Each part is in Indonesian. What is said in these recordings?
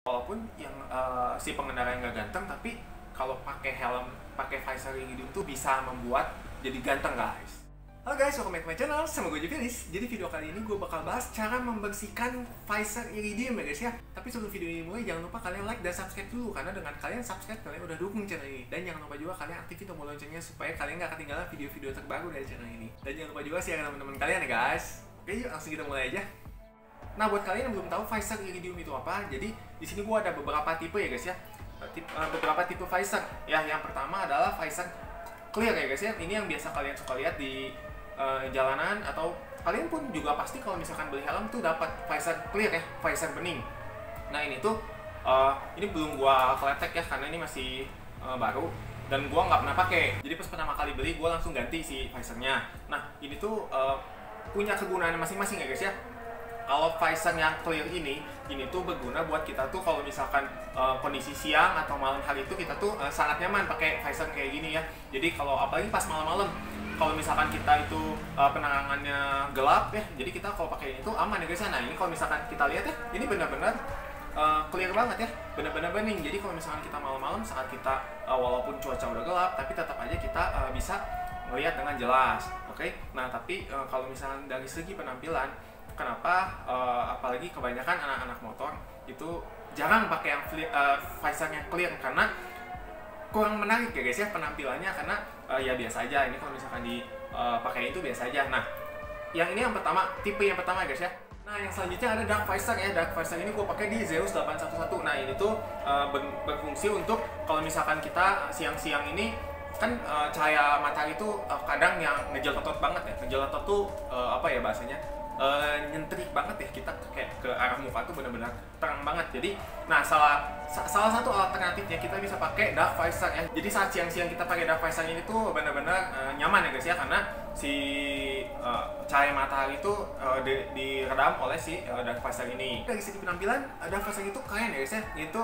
Walaupun yang si pengendara yang nggak ganteng, tapi kalau pakai helm, pakai visor iridium tuh bisa membuat jadi ganteng guys. Halo guys, welcome back to my channel, sama gue Juvilis. Jadi video kali ini gue bakal bahas cara membersihkan visor iridium ya guys ya. Tapi sebelum video ini mulai, jangan lupa kalian like dan subscribe dulu, karena dengan kalian subscribe kalian udah dukung channel ini. Dan jangan lupa juga kalian aktifin tombol loncengnya supaya kalian gak ketinggalan video-video terbaru dari channel ini. Dan jangan lupa juga share ke teman-teman kalian ya guys. Oke, yuk langsung kita mulai aja. Nah, buat kalian yang belum tahu visor iridium itu apa, jadi di sini gua ada beberapa tipe ya guys ya. Beberapa tipe visor. Ya, yang pertama adalah visor clear ya guys ya. Ini yang biasa kalian suka lihat di jalanan, atau kalian pun juga pasti kalau misalkan beli helm tuh dapat visor clear ya, visor bening. Nah, ini tuh ini belum gua kletek ya, karena ini masih baru dan gua nggak pernah pakai. Jadi pas pertama kali beli gua langsung ganti si visornya. Nah, ini tuh punya kegunaan masing-masing ya guys ya. Kalau visor yang clear ini tuh berguna buat kita tuh kalau misalkan kondisi siang atau malam hari itu kita tuh sangat nyaman pakai visor kayak gini ya. Jadi kalau apalagi pas malam-malam, kalau misalkan kita itu penerangannya gelap ya, jadi kita kalau pakai ini tuh aman ya guys. Nah, ini kalau misalkan kita lihat ya, ini benar-benar clear banget ya, benar-benar bening. Jadi kalau misalkan kita malam-malam saat kita walaupun cuaca udah gelap, tapi tetap aja kita bisa melihat dengan jelas. Oke. Nah, tapi kalau misalkan dari segi penampilan, kenapa apalagi kebanyakan anak-anak motor itu jarang pakai yang visornya clear, karena kurang menarik ya guys ya penampilannya, karena ya biasa aja. Ini kalau misalkan dipakai itu biasa aja. Nah, yang ini yang pertama, tipe yang pertama guys ya. Nah, yang selanjutnya ada dark visor ya. Dark visor ini gue pakai di Zeus 811. Nah, ini tuh berfungsi untuk kalau misalkan kita siang-siang ini kan cahaya matahari itu kadang yang ngejelotot banget ya. Ngejelotot tuh apa ya bahasanya? Nyentrik banget ya, kita kayak ke arah muka tuh benar-benar terang banget. Jadi, nah salah satu alternatifnya kita bisa pakai dark visor ya. Jadi saat siang-siang kita pakai dark visor ini tuh benar-benar nyaman ya guys ya, karena si cahaya matahari itu diredam oleh si dark visor ini. Dari segi penampilan, dark visor itu keren ya guys ya. Itu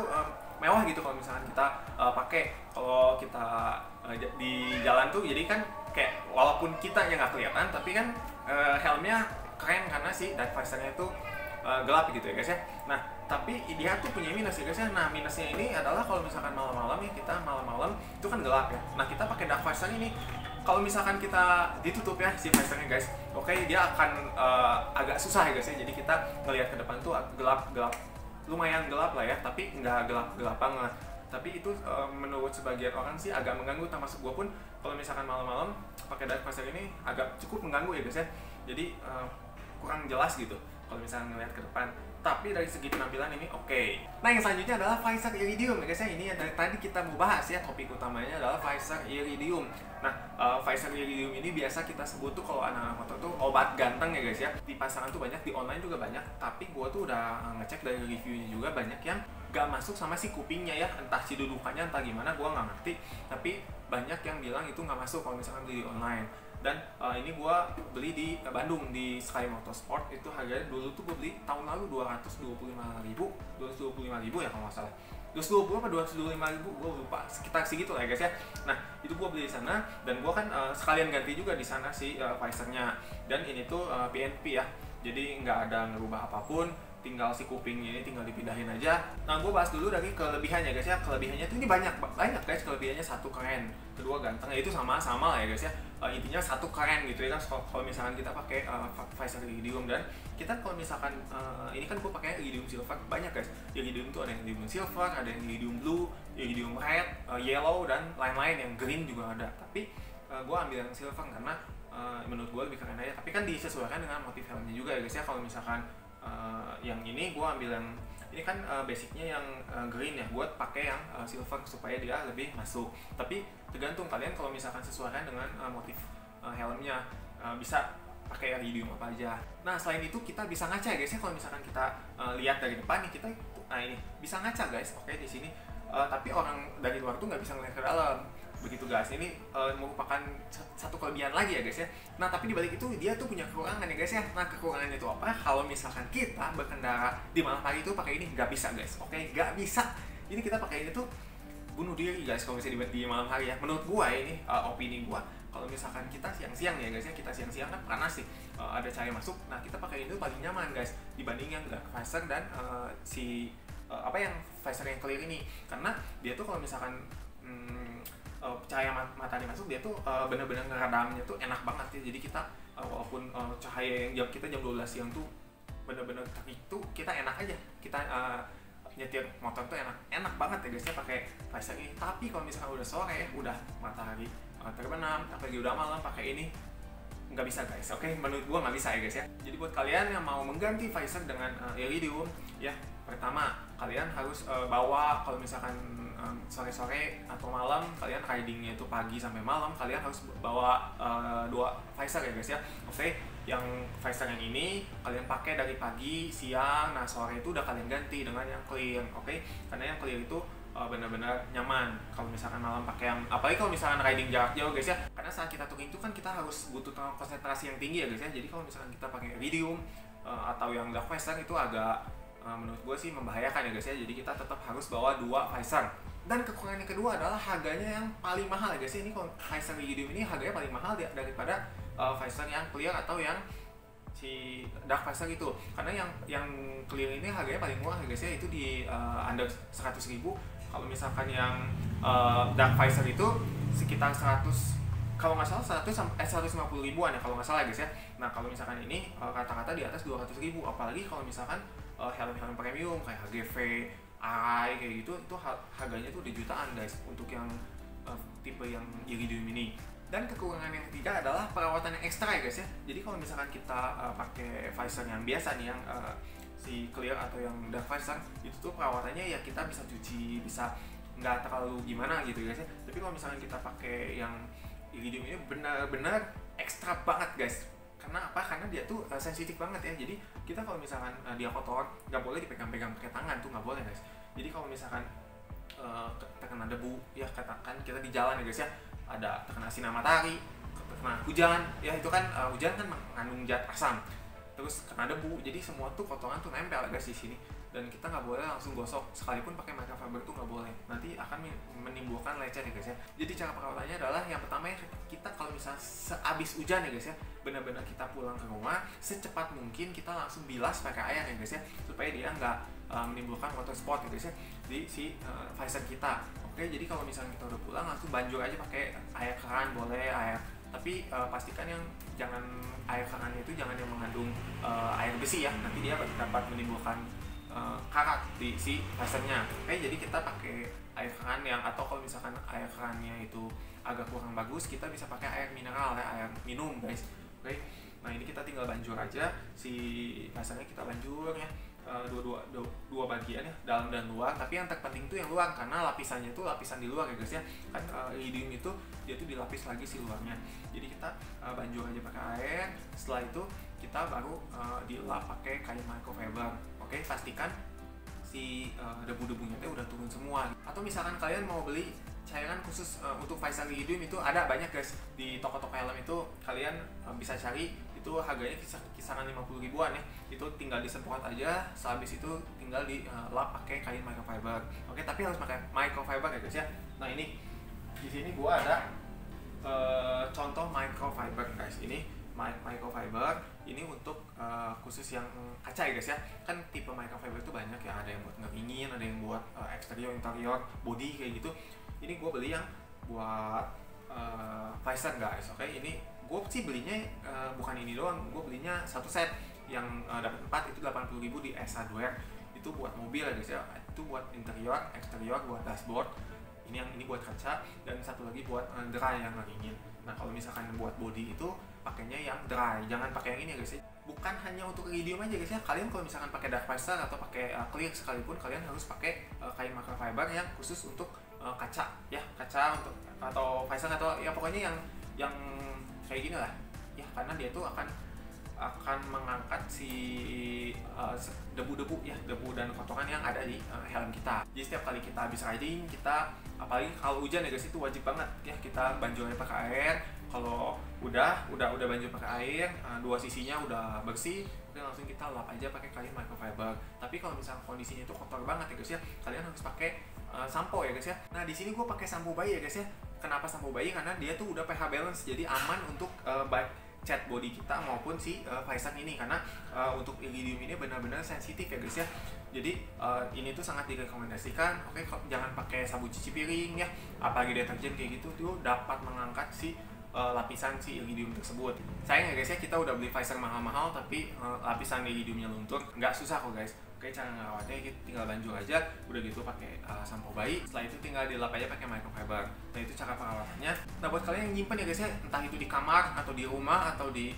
mewah gitu kalau misalkan kita pakai. Kalau kita di jalan tuh, jadi kan kayak walaupun kita yang nggak kelihatan, tapi kan helmnya keren karena si dark visornya itu gelap gitu ya guys ya. Nah, tapi dia tuh punya minus ya guys ya. Nah, minusnya ini adalah kalau misalkan malam-malam ya, kita malam-malam itu kan gelap ya. Nah, kita pakai dark visor ini, kalau misalkan kita ditutup ya si visornya guys, oke, dia akan agak susah ya guys ya. Jadi kita ngelihat ke depan tuh gelap-gelap, lumayan gelap lah ya, tapi nggak gelap-gelap banget. Tapi itu menurut sebagian orang sih agak mengganggu, termasuk gue pun kalau misalkan malam-malam pakai dark visor ini agak cukup mengganggu ya guys ya. Jadi kurang jelas gitu kalau misalnya ngelihat ke depan. Tapi dari segi penampilan ini oke. Nah, yang selanjutnya adalah visor iridium ya guys ya. Ini yang dari tadi kita mau bahas ya, topik utamanya adalah visor iridium. Nah, visor iridium ini biasa kita sebut tuh kalau anak-anak motor tuh obat ganteng ya guys ya. Di pasaran tuh banyak, di online juga banyak. Tapi gua tuh udah ngecek dari reviewnya juga, banyak yang gak masuk sama si kupingnya ya. Entah si dudukannya entah gimana, gua nggak ngerti. Tapi banyak yang bilang itu nggak masuk kalau misalkan beli di online. Dan ini gue beli di Bandung di Sky Motorsport. Itu harganya dulu tuh gue beli tahun lalu 225.000 ya kalau nggak salah, 220 apa 225.000, gue lupa, sekitar segitu lah ya guys ya. Nah, itu gue beli di sana, dan gue kan sekalian ganti juga di sana si visornya. Dan ini tuh PNP ya, jadi nggak ada ngerubah apapun, tinggal si kupingnya ini tinggal dipindahin aja. Nah, gue bahas dulu dari kelebihannya guys ya. Kelebihannya tuh ini banyak guys kelebihannya. Satu, keren. Kedua, ganteng. Ya, itu sama lah ya guys ya. Intinya satu, keren gitu ya kan. Kalau misalkan kita pakai visor iridium, dan kita kalau misalkan ini kan gue pakai iridium silver, banyak guys. Iridium tuh ada yang iridium silver, ada yang iridium blue, iridium red, yellow, dan lain-lain. Yang green juga ada. Tapi gue ambil yang silver karena menurut gue lebih keren aja. Tapi kan disesuaikan dengan motif helmnya juga ya guys ya. Kalau misalkan yang ini gue ambil yang ini kan basicnya yang green ya, buat pakai yang silver supaya dia lebih masuk. Tapi tergantung kalian kalau misalkan sesuaikan dengan motif helmnya, bisa pakai iridium apa aja. Nah, selain itu kita bisa ngaca ya guys ya. Kalau misalkan kita lihat dari depan nih, kita nah ini bisa ngaca guys. Oke, di sini tapi orang dari luar tuh nggak bisa ngeliat ke dalam. Begitu guys, ini merupakan satu kelebihan lagi ya guys ya. Nah, tapi dibalik itu dia tuh punya kekurangan ya guys ya. Nah, kekurangannya itu apa? Kalau misalkan kita berkendara di malam hari itu pakai ini, nggak bisa guys. Oke, nggak bisa. Ini kita pakai ini tuh bunuh diri guys kalau misalnya di malam hari ya. Menurut gua ini opini gua, kalau misalkan kita siang-siang ya guys ya, kita siang-siang kan panas sih, ada cahaya masuk. Nah, kita pakai ini tuh paling nyaman guys dibanding yang dark visor dan si apa yang visor yang clear ini, karena dia tuh kalau misalkan cahaya matahari masuk, dia tuh bener-bener ngeredamnya tuh enak banget ya. Jadi kita walaupun cahaya yang kita jam 12 siang tuh bener-bener terik tuh, kita enak aja, kita nyetir motor tuh enak banget ya guys ya pakai visor ini. Tapi kalau misalkan udah sore ya, udah matahari terbenam, apalagi udah malam, pakai ini nggak bisa guys. Oke, menurut gua nggak bisa ya guys ya. Jadi buat kalian yang mau mengganti visor dengan iridium ya, pertama kalian harus bawa, kalau misalkan sore-sore atau malam kalian ridingnya itu pagi sampai malam, kalian harus bawa 2 visor ya guys ya. Oke, yang visor yang ini kalian pakai dari pagi, siang, nah sore itu udah kalian ganti dengan yang clear. Oke, karena yang clear itu benar-benar nyaman kalau misalkan malam pakai yang, apalagi kalau misalkan riding jarak jauh guys ya, karena saat kita touring itu kan kita harus butuh konsentrasi yang tinggi ya guys ya. Jadi kalau misalkan kita pakai iridium atau yang dark visor itu agak menurut gue sih membahayakan ya guys ya. Jadi kita tetap harus bawa 2 visor. Dan kekurangan yang kedua adalah harganya yang paling mahal ya guys ya. Ini kalau visor iridium ini harganya paling mahal daripada visor yang clear atau yang si dark visor itu, karena yang clear ini harganya paling murah ya guys ya, itu di under 100.000. Kalau misalkan yang dark visor itu sekitar 100, kalau nggak salah 150 ribuan ya kalau nggak salah guys ya. Nah kalau misalkan ini kata-kata di atas 200.000, apalagi kalau misalkan helm-helm premium kayak HGV, AI kayak gitu, itu harganya tuh di jutaan guys untuk yang tipe yang iridium ini. Dan kekurangan yang ketiga adalah perawatan yang ekstra ya guys ya. Jadi kalau misalkan kita pakai visor yang biasa nih, yang si clear atau yang dark visor, itu tuh perawatannya ya kita bisa cuci, bisa nggak terlalu gimana gitu guys ya. Tapi kalau misalkan kita pakai yang iridium ini benar-benar ekstra banget guys. Karena apa? Karena dia tuh sensitif banget ya. Jadi kita kalau misalkan dia kotor, nggak boleh dipegang-pegang pakai tangan tuh, nggak boleh guys. Jadi kalau misalkan terkena debu ya, katakan kita di jalan ya guys ya, ada terkena sinar matahari, terkena hujan ya, itu kan hujan kan mengandung zat asam, terus kena debu, jadi semua tuh kotoran tuh nempel guys di sini. Dan kita nggak boleh langsung gosok, sekalipun pakai microfiber tuh nggak boleh, nanti akan menimbulkan lecet ya guys ya. Jadi cara perawatannya adalah yang pertama ya, kita kalau misalnya sehabis hujan ya guys ya, benar-benar kita pulang ke rumah secepat mungkin kita langsung bilas pakai air ya guys ya, supaya dia nggak menimbulkan water spot ya guys ya di si visor kita. Oke, jadi kalau misalnya kita udah pulang langsung banjur aja pakai air keran, boleh air, tapi pastikan yang jangan air kerannya itu jangan yang mengandung air besi ya, nanti dia dapat menimbulkan karat di si visornya. Oke, jadi kita pakai air keran yang, atau kalau misalkan air kerannya itu agak kurang bagus, kita bisa pakai air mineral ya, air minum guys. Oke, nah ini kita tinggal banjur aja si visornya, kita banjur ya dua bagian ya, dalam dan luar. Tapi yang terpenting tuh yang luar, karena lapisannya tuh lapisan di luar ya guys ya. Kan iridium itu dia tuh dilapis lagi si luarnya. Jadi kita banjur aja pakai air. Setelah itu kita baru dilap pakai kain microfiber. Oke, pastikan si debu-debunya tuh udah turun semua. Atau misalkan kalian mau beli cairan khusus untuk visor iridium, itu ada banyak guys di toko-toko helm itu, kalian bisa cari, itu harganya kisaran 50 ribuan ya. Itu tinggal disemprot aja, sehabis itu tinggal dilap pakai kain microfiber. Oke, tapi harus pakai microfiber ya guys ya. Nah ini di sini gua ada contoh microfiber guys. Ini microfiber ini untuk khusus yang kaca ya guys ya. Kan tipe microfiber itu banyak ya, ada yang buat ngeringin, ada yang buat eksterior, interior, body kayak gitu. Ini gue beli yang buat visor guys. Oke, ini gue sih belinya bukan ini doang, gue belinya satu set yang dapat 4, itu 80.000 di S Hardware. Itu buat mobil ya guys ya, itu buat interior, eksterior, buat dashboard. Ini yang ini buat kaca, dan satu lagi buat dry yang ngeringin. Nah kalau misalkan buat body itu pakainya yang dry, jangan pakai yang ini ya guys ya. Bukan hanya untuk iridium aja guys ya, kalian kalau misalkan pakai dark visor atau pakai clear sekalipun, kalian harus pakai kain microfiber yang khusus untuk kaca ya, kaca untuk atau visor atau ya pokoknya yang kayak gini lah ya, karena dia tuh akan mengangkat si debu-debu ya, debu dan kotoran yang ada di helm kita. Jadi setiap kali kita habis riding, kita apalagi kalau hujan ya guys, itu wajib banget ya kita banjurnya pakai air. Kalau udah banjur pakai air, dua sisinya udah bersih, langsung kita lap aja pakai kain microfiber. Tapi kalau misalnya kondisinya itu kotor banget ya guys ya, kalian harus pakai sampo ya guys ya. Nah di sini gue pakai sampo bayi ya guys ya. Kenapa sampo bayi? Karena dia tuh udah pH balance, jadi aman untuk baik cat body kita maupun si visor ini. Karena untuk iridium ini benar-benar sensitif ya guys ya. Jadi ini tuh sangat direkomendasikan. Oke, jangan pakai sabun cuci piring ya, apalagi deterjen kayak gitu tuh dapat mengangkat si lapisan si iridium tersebut. Sayang ya guys ya, kita udah beli visor mahal-mahal tapi lapisan iridiumnya luntur. Nggak susah kok guys. Oke, cara ngerawatnya kita tinggal banjur aja, udah gitu pakai sampo bayi. Setelah itu tinggal dilap aja pakai microfiber. Nah itu cara perawatannya. Nah buat kalian yang nyimpen ya guys ya, entah itu di kamar atau di rumah atau di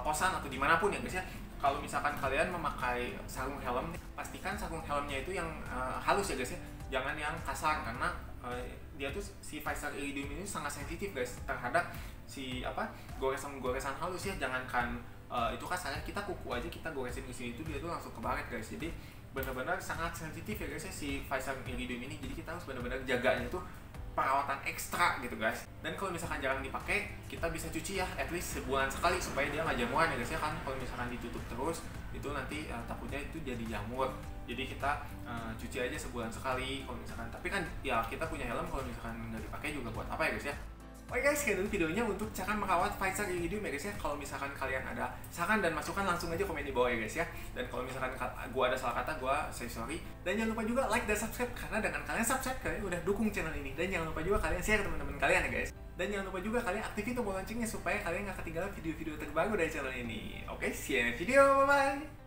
kosan atau dimanapun ya guys ya, kalau misalkan kalian memakai sarung helm, pastikan sarung helmnya itu yang halus ya guys ya, jangan yang kasar, karena dia tuh si visor iridium ini sangat sensitif guys terhadap si goresan-goresan halus ya. Jangankan itu kasarnya, kita kuku aja kita goresin ke sini itu dia tuh langsung kebaret guys. Jadi benar-benar sangat sensitif ya guys ya si visor iridium ini. Jadi kita harus benar-benar jaganya itu perawatan ekstra gitu guys. Dan kalau misalkan jarang dipakai, kita bisa cuci ya at least sebulan sekali supaya dia nggak jamuran ya guys ya. Kan kalau misalkan ditutup terus itu nanti takutnya itu jadi jamur. Jadi kita cuci aja sebulan sekali kalau misalkan. Tapi kan ya kita punya helm, kalau misalkan nggak dipakai juga buat apa ya guys ya. Oke guys, sekian dulu videonya untuk cara merawat visor iridium ya guys ya. Kalau misalkan kalian ada saran dan masukan, langsung aja komen di bawah ya guys ya. Dan kalau misalkan gua ada salah kata, gua say sorry. Dan jangan lupa juga like dan subscribe, karena dengan kalian subscribe kalian udah dukung channel ini. Dan jangan lupa juga kalian share ke teman-teman kalian ya guys. Dan jangan lupa juga kalian aktifin tombol loncengnya supaya kalian nggak ketinggalan video-video terbaru dari channel ini. Oke, see you in the video, bye bye.